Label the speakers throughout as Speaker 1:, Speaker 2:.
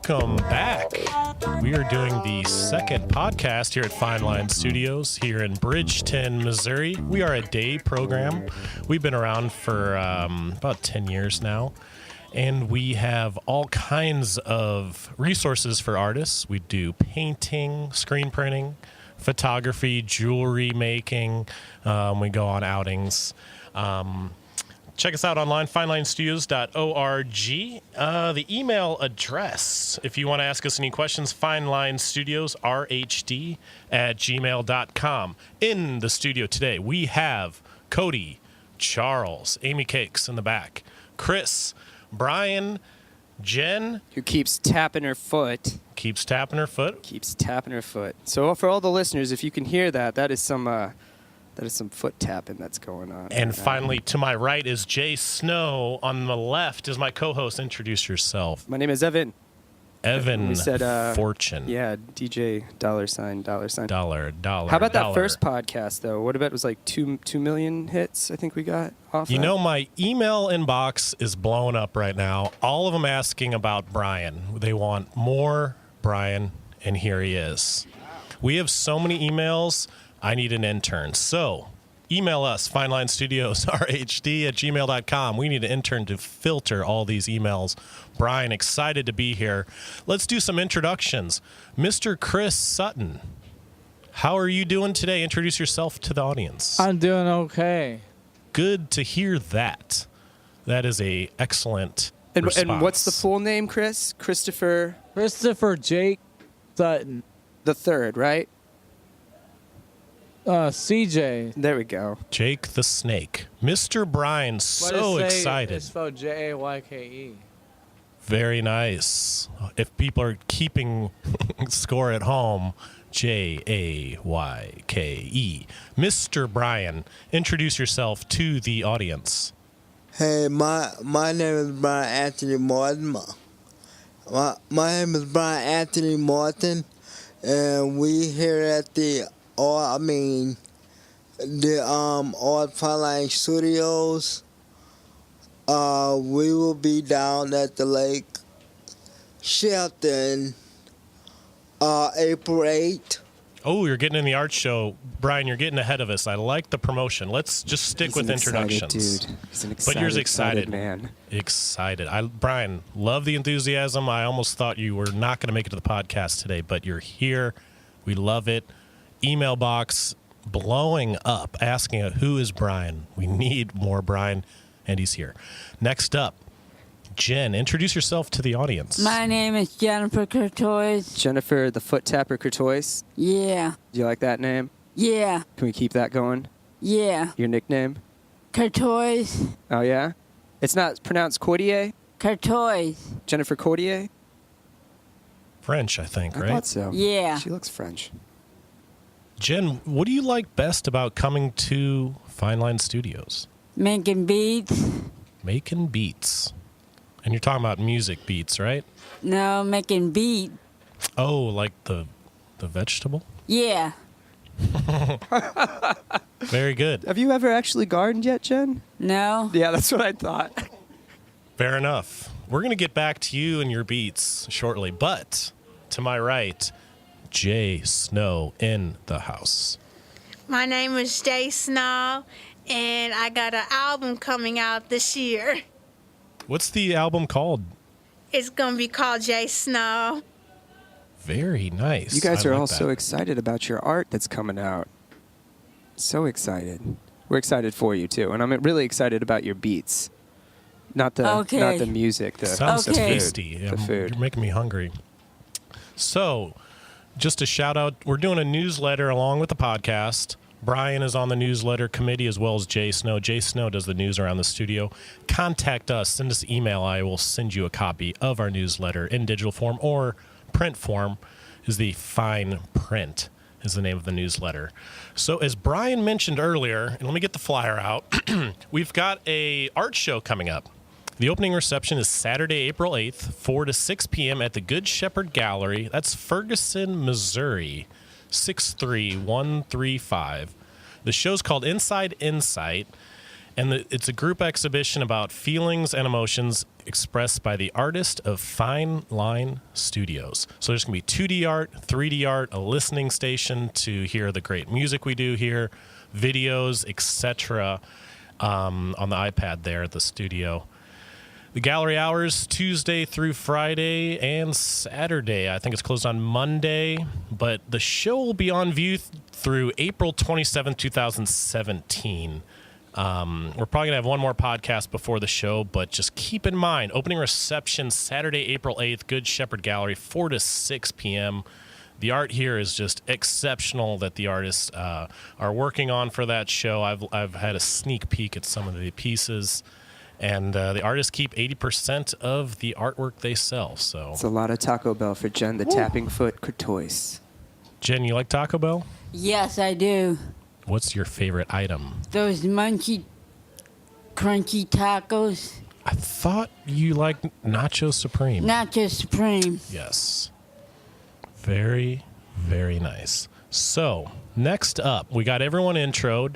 Speaker 1: Welcome back. We are doing the second podcast here at Fine Line Studios here in Bridgeton, Missouri. We are a day program. We've been around for about 10 years now, and we have all kinds of resources for artists. We do painting, screen printing, photography, jewelry making. We go on outings. Check us out online, finelinestudios.org. The email address, if you want to ask us any questions, finelinestudiosrhd@gmail.com. In the studio today, we have Cody, Charles, Amy Cakes in the back, Chris, Brian, Jen.
Speaker 2: Who keeps tapping her foot.
Speaker 1: Keeps tapping her foot.
Speaker 2: Keeps tapping her foot. So for all the listeners, if you can hear that, that is some foot tapping that's going on.
Speaker 1: And finally, to my right is Jay Snow. On the left is my co-host. Introduce yourself.
Speaker 2: My name is Evan.
Speaker 1: Evan
Speaker 2: we said,
Speaker 1: Fortune.
Speaker 2: Yeah, DJ $.
Speaker 1: Dollar.
Speaker 2: How about that first podcast, though? What about it was like 2 million hits, I think we got off
Speaker 1: You
Speaker 2: that?
Speaker 1: know, my email inbox is blowing up right now. All of them asking about Brian. They want more Brian, and here he is. We have so many emails. I need an intern. So email us, finelinestudiosrhd@gmail.com. We need an intern to filter all these emails. Brian, excited to be here. Let's do some introductions. Mr. Chris Sutton, how are you doing today? Introduce yourself to the audience.
Speaker 3: I'm doing okay.
Speaker 1: Good to hear that. That is a excellent response.
Speaker 2: And what's the full name, Chris? Christopher
Speaker 3: Jake Sutton.
Speaker 2: the third, right?
Speaker 3: CJ.
Speaker 2: There we go.
Speaker 1: Jake the Snake. Mr. Brian, so excited.
Speaker 3: It's spelled Jayke.
Speaker 1: Very nice. If people are keeping score at home, Jayke. Mr. Brian, introduce yourself to the audience.
Speaker 4: Hey, my name is Brian Anthony Martin. My name is Brian Anthony Martin, and we here at the Art Fine Line Studios. We will be down at the Lake Shelton, April 8th.
Speaker 1: Oh, you're getting in the art show. Brian, you're getting ahead of us. I like the promotion. Let's just stick
Speaker 2: He's
Speaker 1: with
Speaker 2: an
Speaker 1: introductions.
Speaker 2: Excited dude. He's an excited,
Speaker 1: But you're excited.
Speaker 2: man.
Speaker 1: Excited. Brian, love the enthusiasm. I almost thought you were not going to make it to the podcast today, but you're here. We love it. Email box blowing up, asking who is Brian. We need more Brian, and he's here. Next up, Jen, introduce yourself to the audience.
Speaker 5: My name is Jennifer Courtois.
Speaker 2: Jennifer the Foot Tapper Courtois.
Speaker 5: Yeah.
Speaker 2: Do you like that name?
Speaker 5: Yeah.
Speaker 2: Can we keep that going?
Speaker 5: Yeah.
Speaker 2: Your nickname?
Speaker 5: Courtois.
Speaker 2: Oh, yeah? It's not pronounced Cordier?
Speaker 5: Courtois.
Speaker 2: Jennifer Cordier?
Speaker 1: French, I think,
Speaker 2: I
Speaker 1: right?
Speaker 2: thought so.
Speaker 5: Yeah.
Speaker 2: She looks French.
Speaker 1: Jen, what do you like best about coming to Fine Line Studios?
Speaker 5: Making beats.
Speaker 1: Making beats. And you're talking about music beats, right?
Speaker 5: No, making beat.
Speaker 1: Oh, like the vegetable?
Speaker 5: Yeah.
Speaker 1: Very good.
Speaker 2: Have you ever actually gardened yet, Jen?
Speaker 5: No.
Speaker 2: Yeah, that's what I thought.
Speaker 1: Fair enough. We're going to get back to you and your beats shortly, but to my right, Jay Snow in the house.
Speaker 6: My name is Jay Snow, and I got an album coming out this year.
Speaker 1: What's the album called?
Speaker 6: It's going to be called Jay Snow.
Speaker 1: Very nice.
Speaker 2: You guys
Speaker 1: I
Speaker 2: are
Speaker 1: like
Speaker 2: all
Speaker 1: that.
Speaker 2: so excited about your art that's coming out. So excited. We're excited for you, too. And I'm really excited about your beats. Not the music.
Speaker 1: Sounds
Speaker 5: Okay.
Speaker 1: tasty.
Speaker 2: The food.
Speaker 1: You're making me hungry. So, just a shout out. We're doing a newsletter along with the podcast. Brian is on the newsletter committee as well as Jay Snow. Jay Snow does the news around the studio. Contact us. Send us an email. I will send you a copy of our newsletter in digital form or print form. Is the fine print is the name of the newsletter. So as Brian mentioned earlier, and let me get the flyer out, we've got a art show coming up. The opening reception is Saturday, April 8th, 4 to 6 p.m. at the Good Shepherd Gallery. That's Ferguson, Missouri, 63135. The show's called Inside Insight, And it's a group exhibition about feelings and emotions expressed by the artist of Fine Line Studios. So there's going to be 2D art, 3D art, a listening station to hear the great music we do here, videos, etc. On the iPad there at the studio. The gallery hours, Tuesday through Friday and Saturday. I think it's closed on Monday, but the show will be on view through April 27th, 2017. We're probably going to have one more podcast before the show, but just keep in mind, opening reception Saturday, April 8th, Good Shepherd Gallery, 4 to 6 p.m. The art here is just exceptional that the artists are working on for that show. I've had a sneak peek at some of the pieces. And the artists keep 80% of the artwork they sell. So
Speaker 2: It's a lot of Taco Bell for Jen, the tapping foot Courtois.
Speaker 1: Jen, you like Taco Bell?
Speaker 5: Yes, I do.
Speaker 1: What's your favorite item?
Speaker 5: Those munchy, crunchy tacos.
Speaker 1: I thought you liked Nacho Supreme.
Speaker 5: Nacho Supreme.
Speaker 1: Yes. Very, very nice. So, next up, we got everyone introed.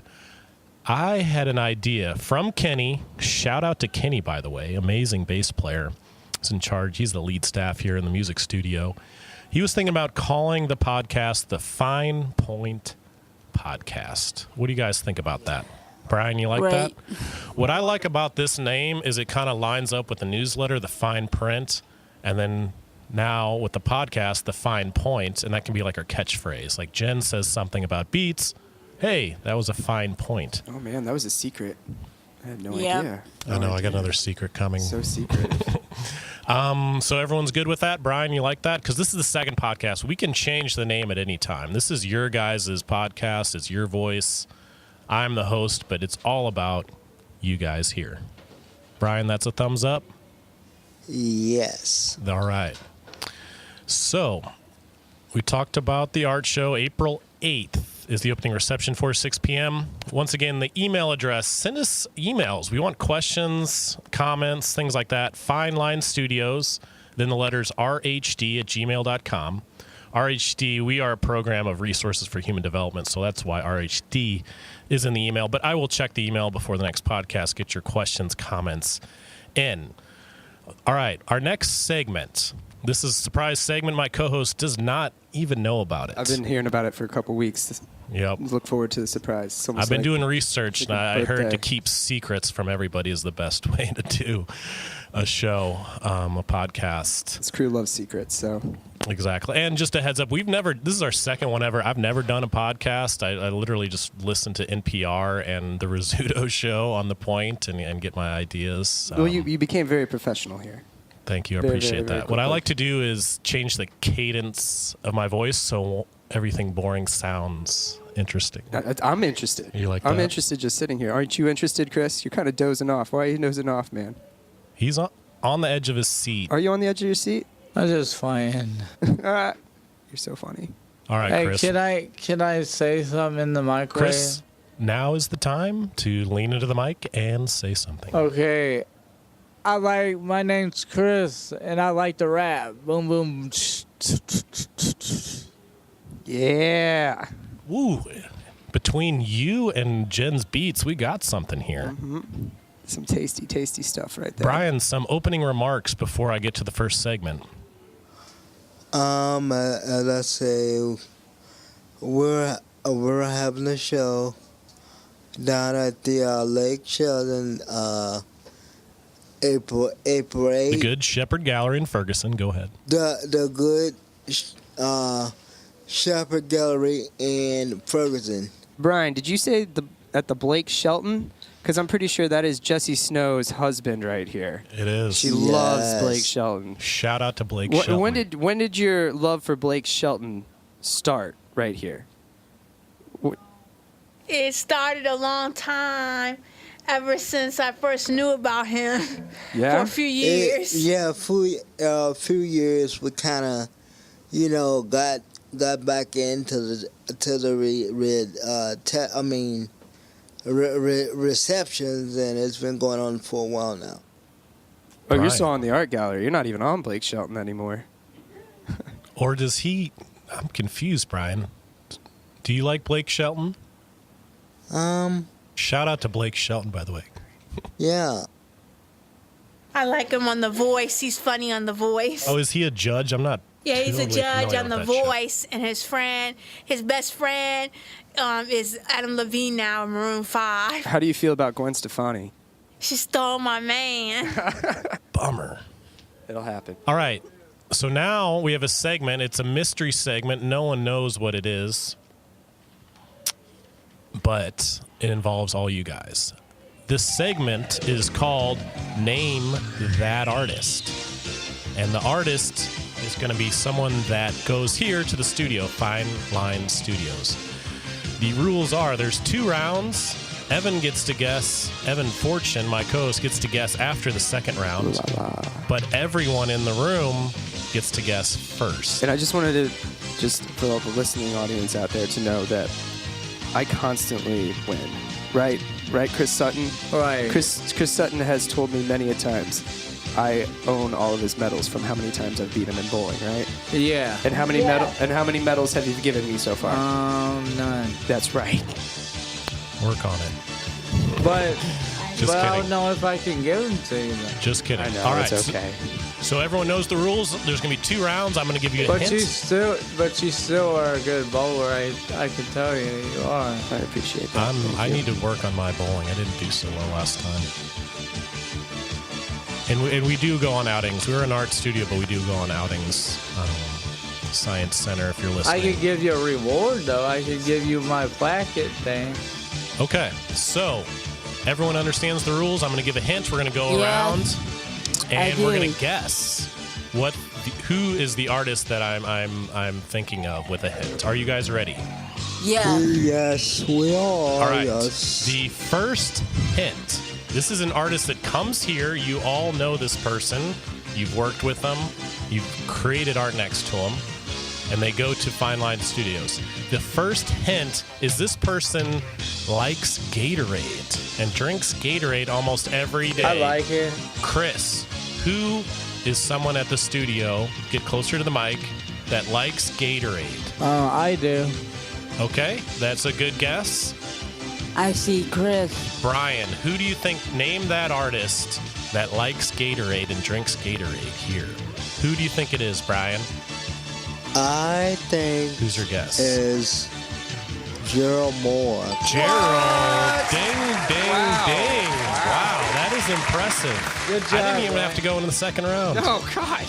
Speaker 1: I had an idea from Kenny. Shout out to Kenny, by the way. Amazing bass player. He's in charge. He's the lead staff here in the music studio. He was thinking about calling the podcast the Fine Point Podcast. What do you guys think about that? Brian, you like
Speaker 5: Great.
Speaker 1: that? What I like about this name is it kind of lines up with the newsletter, the fine print, and then now with the podcast, the fine point, and that can be like our catchphrase. Like Jen says something about beats. Hey, that was a fine point.
Speaker 2: Oh, man, that was a secret. I had no
Speaker 5: Yep.
Speaker 2: idea.
Speaker 1: I know, I got another secret coming.
Speaker 2: So secret.
Speaker 1: So everyone's good with that? Brian, you like that? Because this is the second podcast. We can change the name at any time. This is your guys' podcast. It's your voice. I'm the host, but it's all about you guys here. Brian, that's a thumbs up?
Speaker 4: Yes.
Speaker 1: All right. So we talked about the art show. April 8th is the opening reception for 6 p.m. Once again, the email address, send us emails. We want questions, comments, things like that. Fine Line Studios, then the letters rhd@gmail.com. RHD, we are a program of resources for human development, so that's why RHD is in the email. But I will check the email before the next podcast, get your questions, comments in. All right, our next segment. This is a surprise segment. My co-host does not even know about it.
Speaker 2: I've been hearing about it for a couple weeks.
Speaker 1: Yep.
Speaker 2: Look forward to the surprise. It's almost
Speaker 1: I've been
Speaker 2: like-
Speaker 1: doing research, and I heard
Speaker 2: birthday.
Speaker 1: to keep secrets from everybody is the best way to do a show, a podcast.
Speaker 2: This crew loves secrets, so
Speaker 1: Exactly. And just a heads up, this is our second one ever. I've never done a podcast. I literally just listen to NPR and the Rizzuto show on the point and get my ideas.
Speaker 2: well, you became very professional here.
Speaker 1: Thank you. I
Speaker 2: Very,
Speaker 1: appreciate
Speaker 2: very, very
Speaker 1: that. What I
Speaker 2: quickly.
Speaker 1: like to do is change the cadence of my voice so everything boring sounds interesting.
Speaker 2: I'm interested.
Speaker 1: You like
Speaker 2: I'm
Speaker 1: that?
Speaker 2: interested just sitting here. Aren't you interested, Chris? You're kind of dozing off. Why are you dozing off, man?
Speaker 1: He's on the edge of his seat.
Speaker 2: Are you on the edge of your seat?
Speaker 3: I'm just fine.
Speaker 2: You're so funny.
Speaker 1: All right,
Speaker 3: Hey,
Speaker 1: Chris.
Speaker 3: can I say something in the microwave?
Speaker 1: Chris, now is the time to lean into the mic and say something.
Speaker 3: Okay. My name's Chris, and I like to rap. Boom, boom.
Speaker 2: Yeah.
Speaker 1: Woo. Between you and Jen's beats, we got something here.
Speaker 2: Some tasty, tasty stuff right there.
Speaker 1: Brian, some opening remarks before I get to the first segment.
Speaker 4: Let's say we're having a show down at the Lake Sheldon, April 8th.
Speaker 1: The Good Shepherd Gallery in Ferguson. Go ahead.
Speaker 4: The Good Shepherd Gallery in Ferguson.
Speaker 2: Brian, did you say at the Blake Shelton? Because I'm pretty sure that is Jessie Snow's husband right here.
Speaker 1: It is.
Speaker 2: She loves
Speaker 4: Yes.
Speaker 2: Blake Shelton.
Speaker 1: Shout out to Blake Shelton.
Speaker 2: When did your love for Blake Shelton start right here?
Speaker 6: It started a long time, ever since I first knew about him.
Speaker 2: Yeah?
Speaker 6: For a few years.
Speaker 4: A few years we kind of, got back into the receptions, and it's been going on for a while now.
Speaker 2: Oh, you're
Speaker 1: Brian.
Speaker 2: still on the art gallery. You're not even on Blake Shelton anymore.
Speaker 1: Or does he... I'm confused, Brian. Do you like Blake Shelton? Shout out to Blake Shelton, by the way.
Speaker 4: Yeah.
Speaker 6: I like him on The Voice. He's funny on The Voice.
Speaker 1: Oh, is he a judge? I'm not.
Speaker 6: Yeah, he's a
Speaker 1: totally
Speaker 6: judge
Speaker 1: familiar
Speaker 6: on The
Speaker 1: with that show.
Speaker 6: Voice, and his best friend is Adam Levine now in Maroon 5.
Speaker 2: How do you feel about Gwen Stefani?
Speaker 6: She stole my man.
Speaker 1: Bummer.
Speaker 2: It'll happen.
Speaker 1: All right. So now we have a segment. It's a mystery segment. No one knows what it is, but it involves all you guys. This segment is called Name That Artist. And the artist is going to be someone that goes here to the studio, Fine Line Studios. The rules are there's 2 rounds. Evan gets to guess. Evan Fortune, my co-host, gets to guess after the second round. But everyone in the room gets to guess first.
Speaker 2: And I just wanted to, just for all the listening audience out there, to know that I constantly win. Right, Chris Sutton?
Speaker 3: Right.
Speaker 2: Chris Sutton has told me many a times I own all of his medals from how many times I've beat him in bowling, right?
Speaker 3: Yeah.
Speaker 2: And how many medals have you given me so far?
Speaker 3: None.
Speaker 2: That's right.
Speaker 1: Work on it.
Speaker 3: But
Speaker 1: Just
Speaker 3: I
Speaker 1: kidding.
Speaker 3: don't know if I can give them to you. Though.
Speaker 1: Just kidding.
Speaker 2: I know,
Speaker 1: All right.
Speaker 2: it's okay.
Speaker 1: So everyone knows the rules. There's going to be 2 rounds. I'm going to give you a
Speaker 3: But
Speaker 1: hint.
Speaker 3: you still are a good bowler. I can tell you are.
Speaker 2: I appreciate that.
Speaker 1: I need to work on my bowling. I didn't do so well last time. And we do go on outings. We're an art studio, but we do go on outings. Science Center, if you're listening.
Speaker 3: I could give you a reward though. I could give you my placket thing.
Speaker 1: Okay, so everyone understands the rules. I'm going to give a hint. We're going to go
Speaker 5: Yeah.
Speaker 1: around, and we're
Speaker 5: do.
Speaker 1: going to guess who is the artist that I'm thinking of with a hint. Are you guys ready?
Speaker 5: Yeah.
Speaker 4: Yes, we are.
Speaker 1: All right.
Speaker 4: Yes.
Speaker 1: The first hint. This is an artist that comes here. You all know this person. You've worked with them. You've created art next to them. And they go to Fine Line Studios. The first hint is this person likes Gatorade and drinks Gatorade almost every day.
Speaker 3: I like it.
Speaker 1: Chris, who is someone at the studio, get closer to the mic, that likes Gatorade?
Speaker 3: I do.
Speaker 1: Okay, that's a good guess.
Speaker 5: I see Chris.
Speaker 1: Brian, who do you think, name that artist that likes Gatorade and drinks Gatorade here? Who do you think it is, Brian?
Speaker 4: I think
Speaker 1: Who's your guess?
Speaker 4: is Gerald Moore.
Speaker 1: Gerald. Ding, ding, ding. Wow, that is impressive.
Speaker 3: Good job.
Speaker 1: I didn't even have
Speaker 3: Brian.
Speaker 1: to go into the second round.
Speaker 2: Oh, God.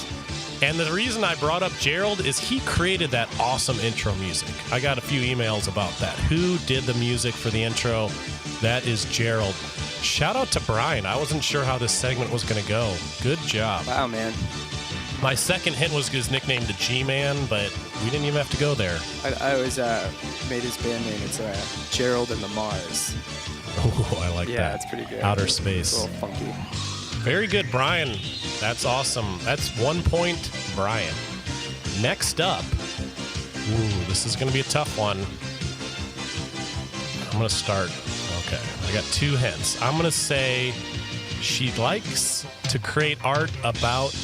Speaker 1: And the reason I brought up Gerald is he created that awesome intro music. I got a few emails about that. Who did the music for the intro? That is Gerald. Shout out to Brian. I wasn't sure how this segment was going to go. Good job.
Speaker 2: Wow, man.
Speaker 1: My second hint was his nickname, the G-Man, but we didn't even have to go there.
Speaker 2: I always made his band name. It's Gerald and the Mars.
Speaker 1: Oh, I like that.
Speaker 2: Yeah, it's pretty good.
Speaker 1: Outer
Speaker 2: It's
Speaker 1: space.
Speaker 2: a little funky.
Speaker 1: Very good, Brian. That's awesome. That's 1 point, Brian. Next up. Ooh, this is going to be a tough one. I'm going to start. Okay, I got 2 hints. I'm going to say she likes to create art about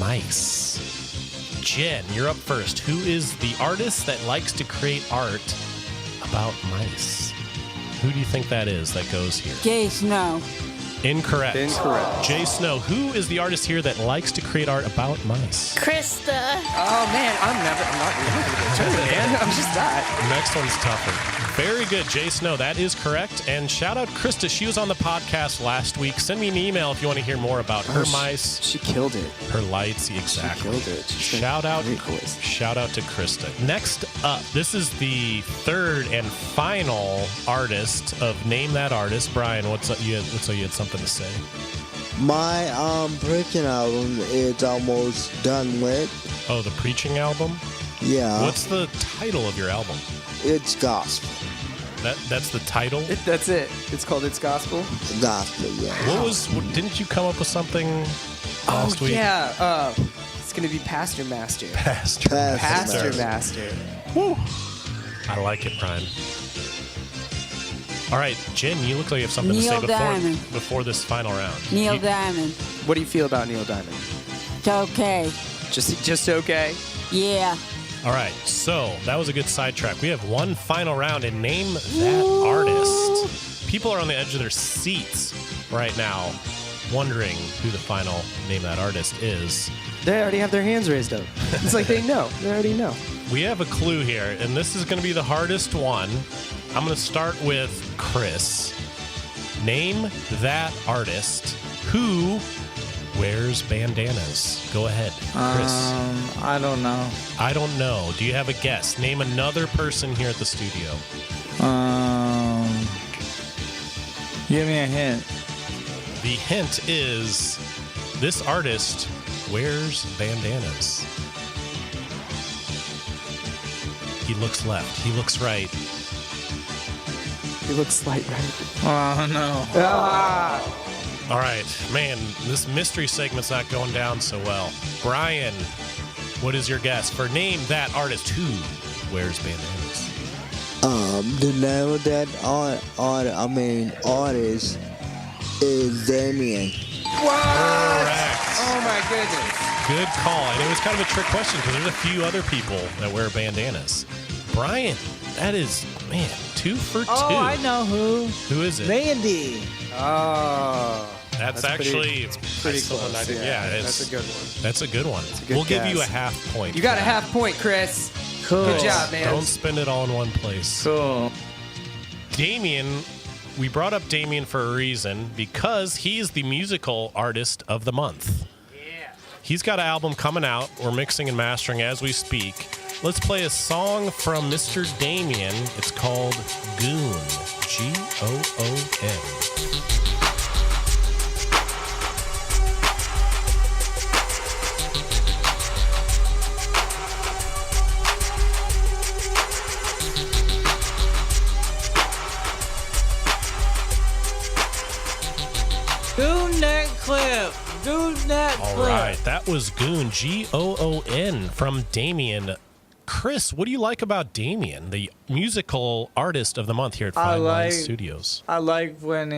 Speaker 1: mice. Jen, you're up first. Who is the artist that likes to create art about mice? Who do you think that is that goes here?
Speaker 5: Jay Snow.
Speaker 1: Incorrect.
Speaker 2: Incorrect.
Speaker 1: Jay Snow, who is the artist here that likes to create art about mice?
Speaker 6: Krista.
Speaker 2: Oh, man. I'm not going to get to it, man. I'm just not.
Speaker 1: Next one's tougher. Very good, Jay Snow. That is correct. And shout out Krista. She was on the podcast last week. Send me an email if you want to hear more about her mice,
Speaker 2: She killed it.
Speaker 1: her lights. Exactly.
Speaker 2: She killed it. She's
Speaker 1: Shout out,
Speaker 2: great voice.
Speaker 1: shout out to Krista. Next up, this is the third and final artist of Name That Artist. Brian, what's up? You had something to say.
Speaker 4: My preaching album is almost done with.
Speaker 1: Oh, the preaching album.
Speaker 4: Yeah,
Speaker 1: What's the title of your album?
Speaker 4: it's gospel.
Speaker 1: That's the title.
Speaker 2: That's it. It's called It's Gospel.
Speaker 4: Gospel, yeah.
Speaker 1: Didn't you come up with something last week?
Speaker 2: Yeah. It's going to be Pastor Master.
Speaker 1: Pastor.
Speaker 2: Pastor Master.
Speaker 1: Woo. I like it, Brian. All right, Jen, you look like you have something
Speaker 5: Neil
Speaker 1: to say
Speaker 5: Diamond.
Speaker 1: before this final round.
Speaker 5: Neil
Speaker 1: You-
Speaker 5: Diamond.
Speaker 2: What do you feel about Neil Diamond?
Speaker 5: It's okay.
Speaker 2: Just okay?
Speaker 5: Yeah.
Speaker 1: All right, so that was a good sidetrack. We have one final round and name that artist. People are on the edge of their seats right now, wondering who the final Name That Artist is.
Speaker 2: They already have their hands raised up. It's like they know. They already know.
Speaker 1: We have a clue here, and this is going to be the hardest one. I'm going to start with Chris. Name that artist who wears bandanas. Go ahead, Chris.
Speaker 3: I don't know.
Speaker 1: I don't know. Do you have a guess? Name another person here at the studio.
Speaker 3: Give me a hint.
Speaker 1: The hint is this artist wears bandanas. He looks left. He looks right.
Speaker 2: He looks slight, right?
Speaker 3: Oh, no.
Speaker 1: All right, man, this mystery segment's not going down so well. Brian, what is your guess for Name That Artist who wears bandanas?
Speaker 4: The name of that artist is Damien.
Speaker 1: Correct.
Speaker 2: Oh my goodness.
Speaker 1: Good call. And it was kind of a trick question because there's a few other people that wear bandanas. Brian, that is, man, 2 for 2.
Speaker 3: Oh, I know who.
Speaker 1: Who is it?
Speaker 3: Vandy.
Speaker 2: Oh.
Speaker 1: That's actually
Speaker 2: pretty
Speaker 1: that's the one
Speaker 2: close.
Speaker 1: I did. Yeah,
Speaker 2: that's a good one.
Speaker 1: That's a good one.
Speaker 2: a good
Speaker 1: We'll give you a
Speaker 2: guess.
Speaker 1: half point.
Speaker 2: You
Speaker 1: for
Speaker 2: got a
Speaker 1: that.
Speaker 2: half point, Chris.
Speaker 3: Cool.
Speaker 2: Good job, man.
Speaker 1: Don't spend it all in one place.
Speaker 3: Cool.
Speaker 1: Damien, we brought up Damien for a reason because he's the musical artist of the month. Yeah. He's got an album coming out. We're mixing and mastering as we speak. Let's play a song from Mr. Damien. It's called Goon. Goon.
Speaker 3: Goon that clip. Goon that
Speaker 1: All
Speaker 3: clip.
Speaker 1: right, that was Goon, Goon, from Damien. Chris, what do you like about Damien, the musical artist of the month here at Fine Line Studios?
Speaker 3: I like when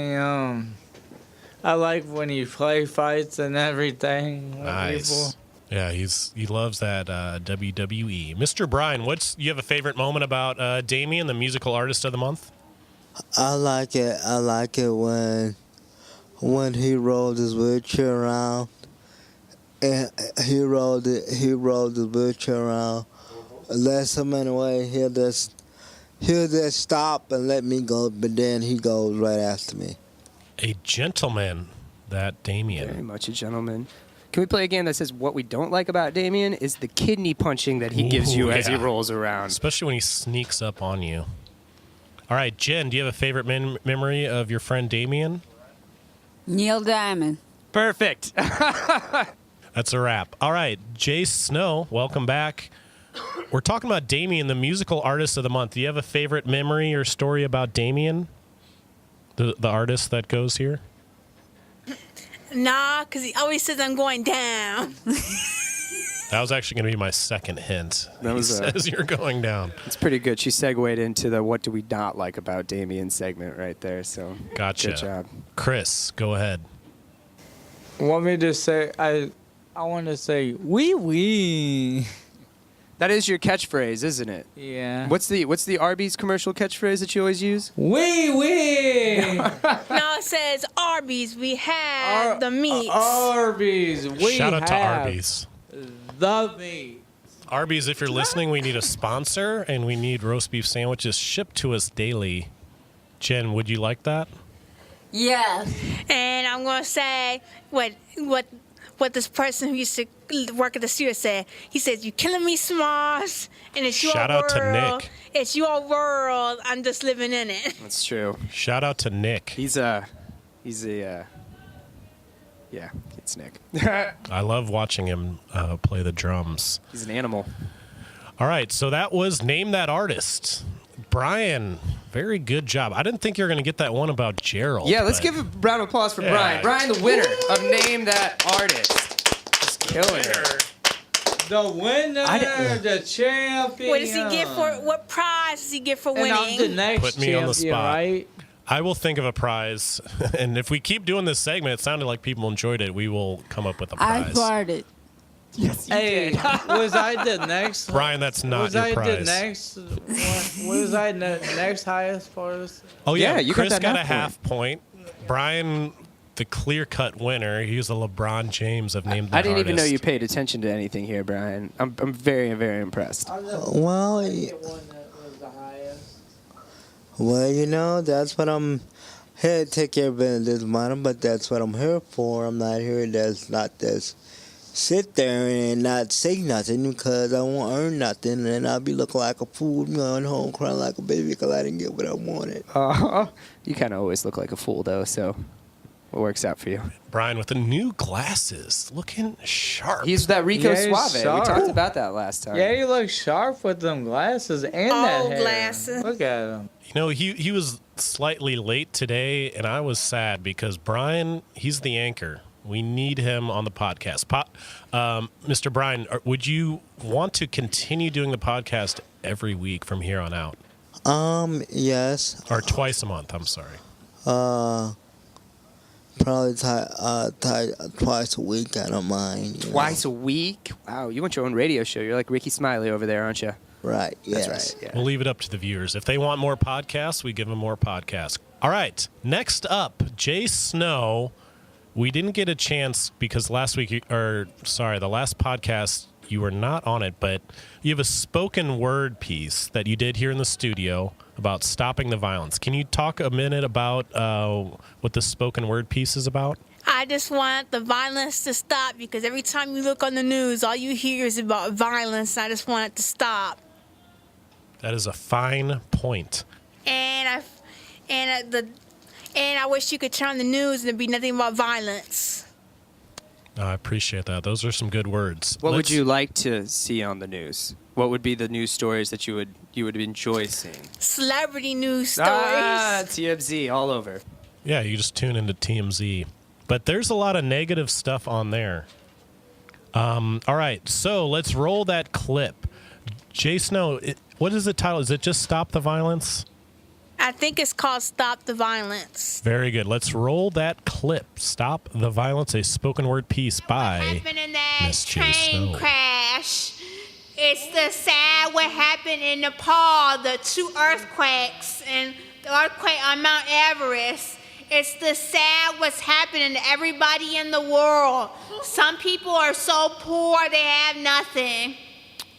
Speaker 3: he play fights and everything. With
Speaker 1: Nice.
Speaker 3: people.
Speaker 1: Yeah, he loves that WWE. Mr. Brian, you have a favorite moment about Damien, the musical artist of the month?
Speaker 4: I like it. I like it when he rolled his wheelchair around, and he rolled his wheelchair around. Let somebody away. He'll just stop and let me go, but then he goes right after me.
Speaker 1: A gentleman, that Damien.
Speaker 2: Very much a gentleman. Can we play a game that says what we don't like about Damien is the kidney punching that he gives you
Speaker 1: Ooh,
Speaker 2: as he
Speaker 1: yeah.
Speaker 2: rolls around.
Speaker 1: Especially when he sneaks up on you. All right, Jen, do you have a favorite memory of your friend Damien?
Speaker 5: Neil Diamond.
Speaker 2: Perfect.
Speaker 1: That's a wrap. All right, Jace Snow, welcome back. We're talking about Damien, the musical artist of the month. Do you have a favorite memory or story about Damien, the artist that goes here?
Speaker 6: Nah, because he always says I'm going down.
Speaker 1: That was actually going to be my second hint.
Speaker 2: That was
Speaker 1: he says you're going down.
Speaker 2: It's pretty good. She segued into the what do we not like about Damien segment right there. So
Speaker 1: Gotcha.
Speaker 2: Good job.
Speaker 1: Chris, go ahead.
Speaker 3: Want me to say I want to say wee wee.
Speaker 2: That is your catchphrase, isn't it?
Speaker 3: Yeah.
Speaker 2: What's the Arby's commercial catchphrase that you always use?
Speaker 3: Wee wee.
Speaker 6: No, it says Arby's. We have the meats.
Speaker 3: Arby's. We
Speaker 1: Shout out to
Speaker 3: have
Speaker 1: Arby's.
Speaker 3: The meat.
Speaker 1: Arby's, if you're listening, we need a sponsor, and we need roast beef sandwiches shipped to us daily. Jen, would you like that?
Speaker 5: Yes.
Speaker 6: And I'm going to say what this person who used to work at the studio said. He says, "You killing me, Smosh, and it's your
Speaker 1: Shout
Speaker 6: world.
Speaker 1: out to Nick.
Speaker 6: It's your world. I'm just living in it."
Speaker 2: That's true.
Speaker 1: Shout out to Nick.
Speaker 2: Yeah, it's Nick.
Speaker 1: I love watching him play the drums.
Speaker 2: He's an animal.
Speaker 1: All right, so that was Name That Artist. Brian, very good job. I didn't think you were going to get that one about Gerald.
Speaker 2: Yeah, let's
Speaker 1: but-
Speaker 2: give a round of applause for
Speaker 1: Yeah.
Speaker 2: Brian. Brian, the winner of Name That Artist. Just killing it.
Speaker 3: The winner, the champion.
Speaker 6: What does he get for? What prize does he get for
Speaker 3: And I'm the
Speaker 6: winning?
Speaker 3: next
Speaker 1: Put me on the
Speaker 3: champion,
Speaker 1: spot.
Speaker 3: right?
Speaker 1: I will think of a prize, and if we keep doing this segment, it sounded like people enjoyed it. We will come up with a
Speaker 5: I
Speaker 1: prize.
Speaker 5: farted.
Speaker 2: Yes, you
Speaker 3: Hey,
Speaker 2: did.
Speaker 3: was I the next?
Speaker 1: Brian, that's not
Speaker 3: was
Speaker 1: your
Speaker 3: I
Speaker 1: prize.
Speaker 3: the next? Was I the next highest for this?
Speaker 1: Oh yeah,
Speaker 2: Yeah, you got
Speaker 1: Chris
Speaker 2: that
Speaker 1: got a
Speaker 2: half
Speaker 1: half point. Brian, the clear-cut winner. He was the LeBron James of Named the
Speaker 2: I didn't even know
Speaker 1: Hardest.
Speaker 2: you paid attention to anything here, Brian. I'm very, very impressed.
Speaker 4: Well,
Speaker 3: The one that was the highest.
Speaker 4: well, you know, that's what I'm here to take care of business, man. But that's what I'm here for. I'm not here not just sit there and not say nothing because I won't earn nothing, and I'll be looking like a fool, going home crying like a baby because I didn't get what I wanted.
Speaker 2: You kind of always look like a fool, though, so it works out for you.
Speaker 1: Brian with the new glasses, looking sharp.
Speaker 2: He's that Rico
Speaker 3: Yeah, he's
Speaker 2: Suave.
Speaker 3: sharp.
Speaker 2: We talked about that last time.
Speaker 3: Yeah, you look sharp with them glasses and that
Speaker 6: Old
Speaker 3: hair.
Speaker 6: glasses.
Speaker 3: Look at him.
Speaker 1: You know, he was slightly late today, and I was sad because Brian, he's the anchor. We need him on the podcast. Mr. Brian, would you want to continue doing the podcast every week from here on out?
Speaker 4: Yes.
Speaker 1: Or twice a month, I'm sorry.
Speaker 4: Probably twice a week. I don't mind. you know.
Speaker 2: Twice a week? Wow, you want your own radio show. You're like Ricky Smiley over there, aren't you?
Speaker 4: Right. Yes.
Speaker 2: That's right. Yeah.
Speaker 1: We'll leave it up to the viewers. If they want more podcasts, we give them more podcasts. All right. Next up, Jay Snow. We didn't get a chance because the last podcast, you were not on it, but you have a spoken word piece that you did here in the studio about stopping the violence. Can you talk a minute about what the spoken word piece is about?
Speaker 6: I just want the violence to stop because every time you look on the news, all you hear is about violence. I just want it to stop.
Speaker 1: That is a fine point.
Speaker 6: And I wish you could turn on the news and there'd be nothing about violence.
Speaker 1: I appreciate that. Those are some good words.
Speaker 2: What would you like to see on the news? What would be the news stories that you would enjoy seeing?
Speaker 6: Celebrity news stories.
Speaker 2: TMZ all over.
Speaker 1: Yeah, you just tune into TMZ. But there's a lot of negative stuff on there. All right, so let's roll that clip. Jay Snow, what is the title? Is it just Stop the Violence?
Speaker 6: I think it's called Stop the Violence.
Speaker 1: Very good. Let's roll that clip. Stop the Violence, a spoken word piece by
Speaker 6: What happened in that
Speaker 1: Miss Jay
Speaker 6: train
Speaker 1: Snow.
Speaker 6: crash? It's the sad what happened in Nepal, the 2 earthquakes, and the earthquake on Mount Everest. It's the sad what's happening to everybody in the world. Some people are so poor they have nothing.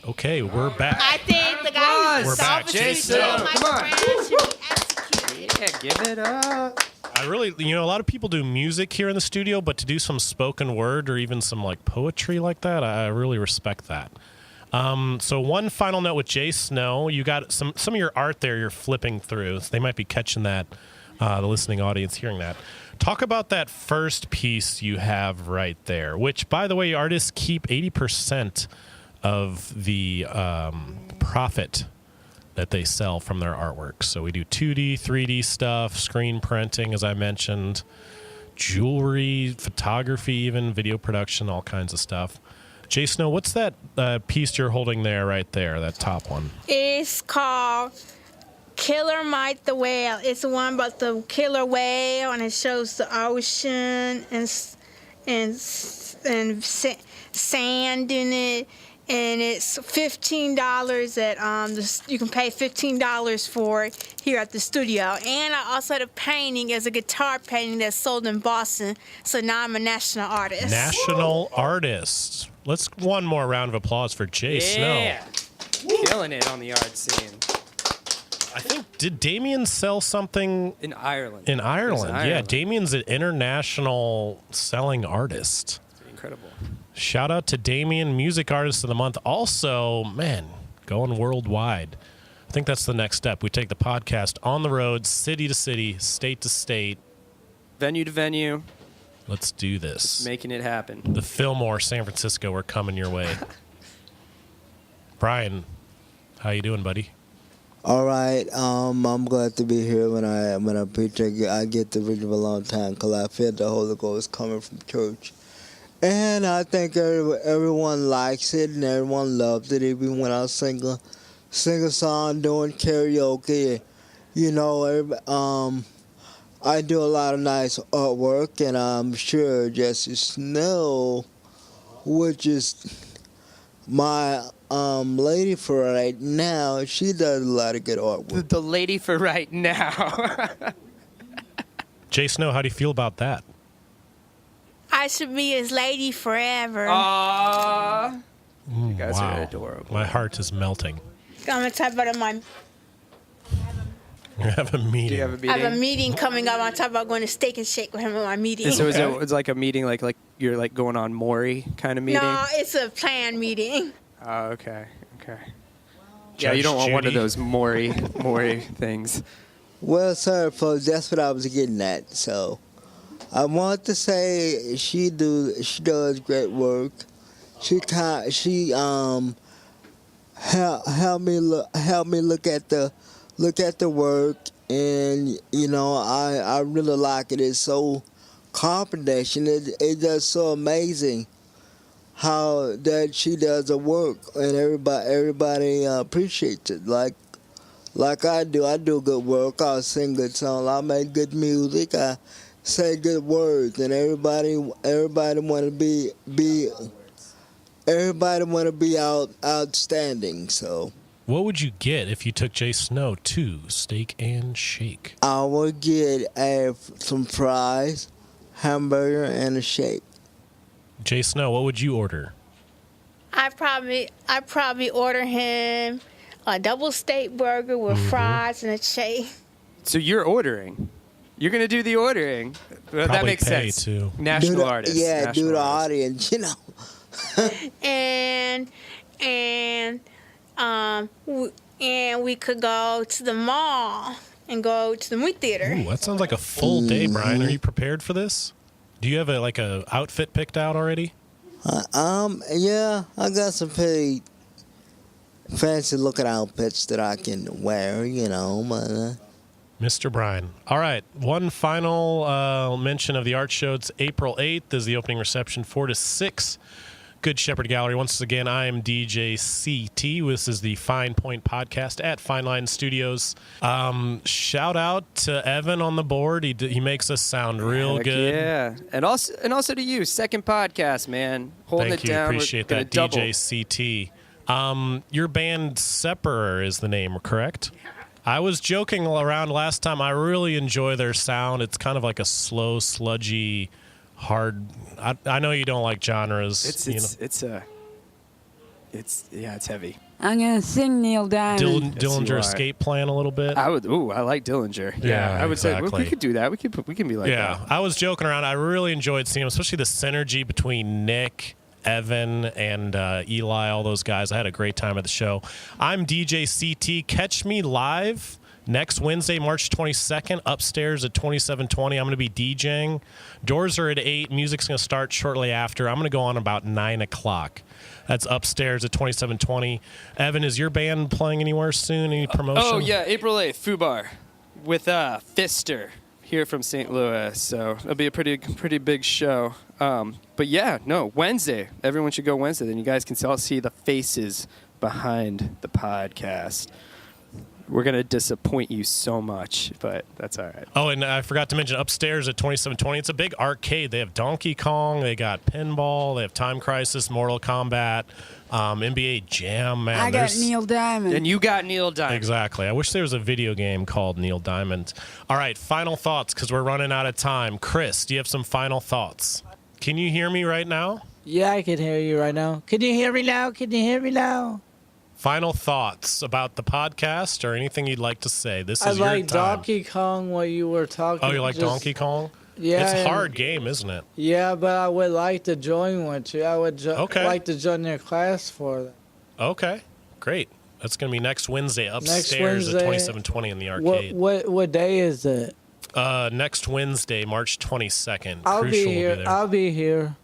Speaker 1: Okay, we're back.
Speaker 6: I think the guy who
Speaker 1: We're back.
Speaker 6: selfishly
Speaker 2: Jason,
Speaker 6: killed Michael
Speaker 2: come on.
Speaker 6: Brown should be executed.
Speaker 2: Yeah, give it up.
Speaker 1: I really, a lot of people do music here in the studio, but to do some spoken word or even some like poetry like that, I really respect that. So one final note with Jay Snow, you got some of your art there you're flipping through. So they might be catching that, the listening audience hearing that. Talk about that first piece you have right there, which, by the way, artists keep 80% of the profit that they sell from their artwork. So we do 2D, 3D stuff, screen printing, as I mentioned, jewelry, photography, even video production, all kinds of stuff. Jay Snow, what's that piece you're holding there, right there, that top one?
Speaker 6: It's called Killer Mike the Whale. It's the one about the killer whale, and it shows the ocean and sand in it. And it's $15 at you can pay $15 for it here at the studio. And I also had a painting as a guitar painting that's sold in Boston. So now I'm a national artist.
Speaker 1: National artist. Let's one more round of applause for Jay
Speaker 2: Yeah.
Speaker 1: Snow.
Speaker 2: Killing it on the art scene.
Speaker 1: I think, did Damien sell something
Speaker 2: In Ireland.
Speaker 1: in Ireland?
Speaker 2: It was
Speaker 1: Yeah, Damien's an international selling artist.
Speaker 2: Incredible.
Speaker 1: Shout out to Damien, Music Artist of the Month. Also, man, going worldwide. I think that's the next step. We take the podcast on the road, city to city, state to state.
Speaker 2: Venue to venue,
Speaker 1: Let's do this.
Speaker 2: making it happen.
Speaker 1: The Fillmore, San Francisco, we're coming your way. Brian, how you doing, buddy?
Speaker 4: All right. I'm glad to be here when I preach. I get to preach for a long time because I feel the Holy Ghost coming from church. And I think everyone likes it and everyone loves it. Even when I sing a song doing karaoke, I do a lot of nice artwork, and I'm sure Jesse Snow would just my lady for right now, she does a lot of good artwork.
Speaker 2: The lady for right now.
Speaker 1: Jay Snow, how do you feel about that?
Speaker 6: I should be his lady forever.
Speaker 2: Aww. You guys
Speaker 1: wow.
Speaker 2: are adorable.
Speaker 1: My heart is melting.
Speaker 6: I'm gonna talk about my.
Speaker 1: You have a meeting.
Speaker 2: Do you have a meeting?
Speaker 6: I have a meeting coming up. I'm talking about going to Steak and Shake with him at my meeting.
Speaker 2: So it's like a meeting, like you're like going on Maury kind of meeting.
Speaker 6: No, it's a planned meeting.
Speaker 2: Oh, okay. Yeah,
Speaker 1: Judge
Speaker 2: you don't want one of
Speaker 1: Judy.
Speaker 2: those Maury things.
Speaker 4: Well, sir, folks, that's what I was getting at. So, I want to say she does great work. She help me look at the work, and I really like it. It's so confidential. It's just so amazing how that she does the work, and everybody appreciates it. Like I do good work. I sing good songs. I make good music. I say good words, and everybody want to be outstanding. So
Speaker 1: What would you get if you took Jay Snow to Steak and Shake?
Speaker 4: I would get some fries, hamburger, and a shake.
Speaker 1: Jay Snow, what would you order?
Speaker 6: I probably order him a double steak burger with fries and a shake.
Speaker 2: So you're ordering. You're gonna do the ordering. That
Speaker 1: Probably
Speaker 2: makes
Speaker 1: pay,
Speaker 2: sense.
Speaker 1: too.
Speaker 2: National artist.
Speaker 4: Yeah,
Speaker 2: National
Speaker 4: do the
Speaker 2: artist.
Speaker 4: audience.
Speaker 6: And we could go to the mall and go to the movie theater.
Speaker 1: Ooh, that sounds like a full day, Brian. Are you prepared for this? Do you have a outfit picked out already?
Speaker 4: Yeah, I got some pretty fancy looking outfits that I can wear, but,
Speaker 1: Mr. Brian. All right. One final mention of the art show. It's April 8th is the opening reception, 4 to 6. Good Shepherd Gallery. Once again, I am DJ CT. This is the Fine Point Podcast at Fine Line Studios. Shout out to Evan on the board. He makes us sound real
Speaker 2: Heck
Speaker 1: good.
Speaker 2: Yeah, and also to you, second podcast, man, holding
Speaker 1: Thank
Speaker 2: it
Speaker 1: you.
Speaker 2: down.
Speaker 1: Appreciate
Speaker 2: We're
Speaker 1: that,
Speaker 2: gonna double.
Speaker 1: DJ CT. Your band Separer is the name, correct? I was joking around last time. I really enjoy their sound. It's kind of like a slow, sludgy, hard. I know you don't like genres.
Speaker 2: It's heavy.
Speaker 5: I'm gonna sing Neil Diamond.
Speaker 1: Dillinger
Speaker 2: you are.
Speaker 1: Escape Plan a little bit.
Speaker 2: I like Dillinger.
Speaker 1: Yeah,
Speaker 2: I would say
Speaker 1: exactly.
Speaker 2: we could do that. We can be like
Speaker 1: Yeah,
Speaker 2: that.
Speaker 1: I was joking around. I really enjoyed seeing them, especially the synergy between Nick, Evan, and Eli, all those guys. I had a great time at the show. I'm DJ CT. Catch me live next Wednesday, March 22nd, upstairs at 2720. I'm going to be DJing. Doors are at 8. Music's going to start shortly after. I'm going to go on about 9 o'clock. That's upstairs at 2720. Evan, is your band playing anywhere soon? Any promotion?
Speaker 2: Oh yeah, April 8th, Fubar, with Fister here from St. Louis. So it'll be a pretty big show. But yeah, no, Wednesday. Everyone should go Wednesday. Then you guys can all see the faces behind the podcast. We're going to disappoint you so much, but that's all right.
Speaker 1: Oh, and I forgot to mention upstairs at 2720, it's a big arcade. They have Donkey Kong, they got Pinball, they have Time Crisis, Mortal Kombat, NBA Jam. Man,
Speaker 5: I got Neil Diamond.
Speaker 2: And you got Neil Diamond.
Speaker 1: Exactly. I wish there was a video game called Neil Diamond. All right, final thoughts because we're running out of time. Chris, do you have some final thoughts? Can you hear me right now?
Speaker 3: Yeah, I can hear you right now. Can you hear me now? Can you hear me now?
Speaker 1: Final thoughts about the podcast or anything you'd like to say. This
Speaker 3: I
Speaker 1: is your
Speaker 3: like
Speaker 1: time.
Speaker 3: Donkey Kong what you were talking.
Speaker 1: Oh, you like
Speaker 3: just-
Speaker 1: Donkey Kong?
Speaker 3: Yeah.
Speaker 1: It's a
Speaker 3: and-
Speaker 1: hard game, isn't it?
Speaker 3: Yeah, but I would like to join with you. I would
Speaker 1: Okay.
Speaker 3: like to join your class for that.
Speaker 1: Okay, great. That's going to be next Wednesday upstairs at
Speaker 3: Wednesday.
Speaker 1: 2720 in the arcade.
Speaker 3: What day is it?
Speaker 1: Next Wednesday, March 22nd.
Speaker 3: I'll
Speaker 1: Crucial
Speaker 3: be here.
Speaker 1: will be there.
Speaker 3: I'll be here.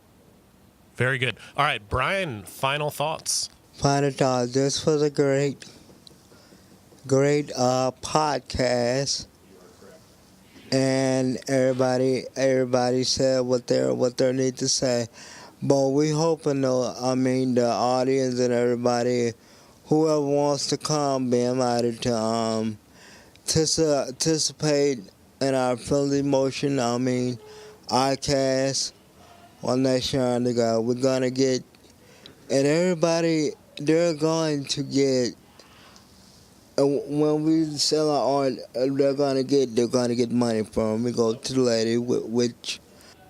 Speaker 1: Very good. All right, Brian, final thoughts.
Speaker 4: Final thought. This was a great podcast, and everybody said what they need to say. But we hoping the audience and everybody, whoever wants to come, be invited to participate in our friendly motion. ICAST, One Nation on the Go. We're gonna get and everybody, they're going to get. When we sell our art, they're gonna get money from. We go to the lady, which.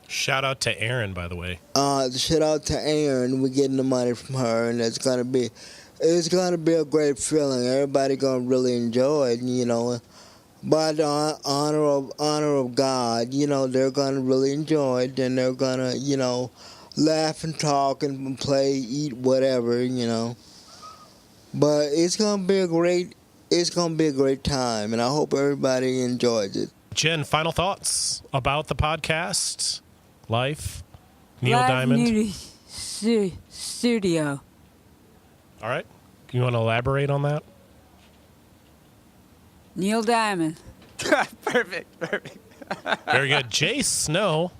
Speaker 1: Shout out to Aaron, by the way.
Speaker 4: Shout out to Aaron. We're getting the money from her, and it's gonna be a great feeling. Everybody gonna really enjoy it, you know. By the honor of God, you know, they're gonna really enjoy it, and they're gonna, you know, laugh and talk and play, eat, whatever, you know. But it's gonna be a great time, and I hope everybody enjoys it.
Speaker 1: Jen, final thoughts about the podcast, life, Neil
Speaker 5: Live
Speaker 1: Diamond.
Speaker 5: Nudie Studio.
Speaker 1: All right, you want to elaborate on that?
Speaker 5: Neil Diamond.
Speaker 2: Perfect.
Speaker 1: Very good. Jay Snow,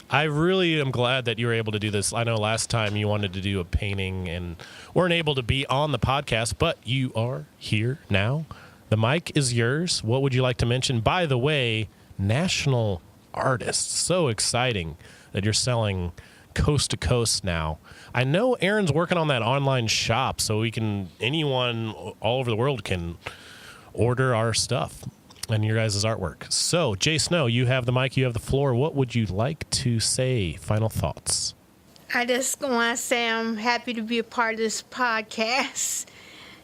Speaker 1: I really am glad that you were able to do this. I know last time you wanted to do a painting and weren't able to be on the podcast, but you are here now. The mic is yours. What would you like to mention? By the way, national artists. So exciting that you're selling coast to coast now. I know Aaron's working on that online shop, so anyone all over the world can order our stuff and your guys' artwork. So, Jay Snow, you have the mic, you have the floor. What would you like to say? Final thoughts.
Speaker 6: I just want to say I'm happy to be a part of this podcast.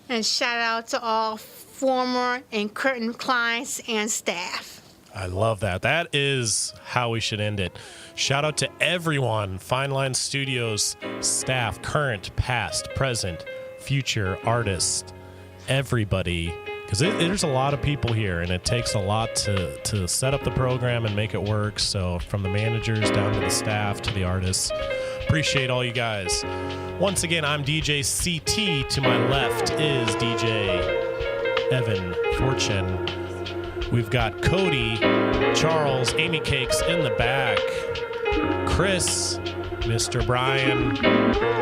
Speaker 6: And shout out to all former and current clients and staff.
Speaker 1: I love that. That is how we should end it. Shout out to everyone, Fine Line Studios staff, current, past, present, future artists, everybody. Because there's a lot of people here, and it takes a lot to set up the program and make it work. So from the managers down to the staff to the artists, appreciate all you guys. Once again, I'm DJ CT. To my left is DJ Evan Fortune. We've got Cody, Charles, Amy Cakes in the back, Chris, Mr. Brian,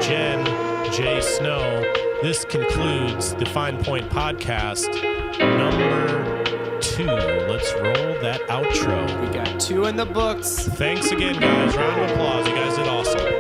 Speaker 1: Jen, Jay Snow. This concludes the Fine Point Podcast number 2. Let's roll that outro.
Speaker 2: We got 2 in the books.
Speaker 1: Thanks again, guys. Round of applause. You guys did awesome.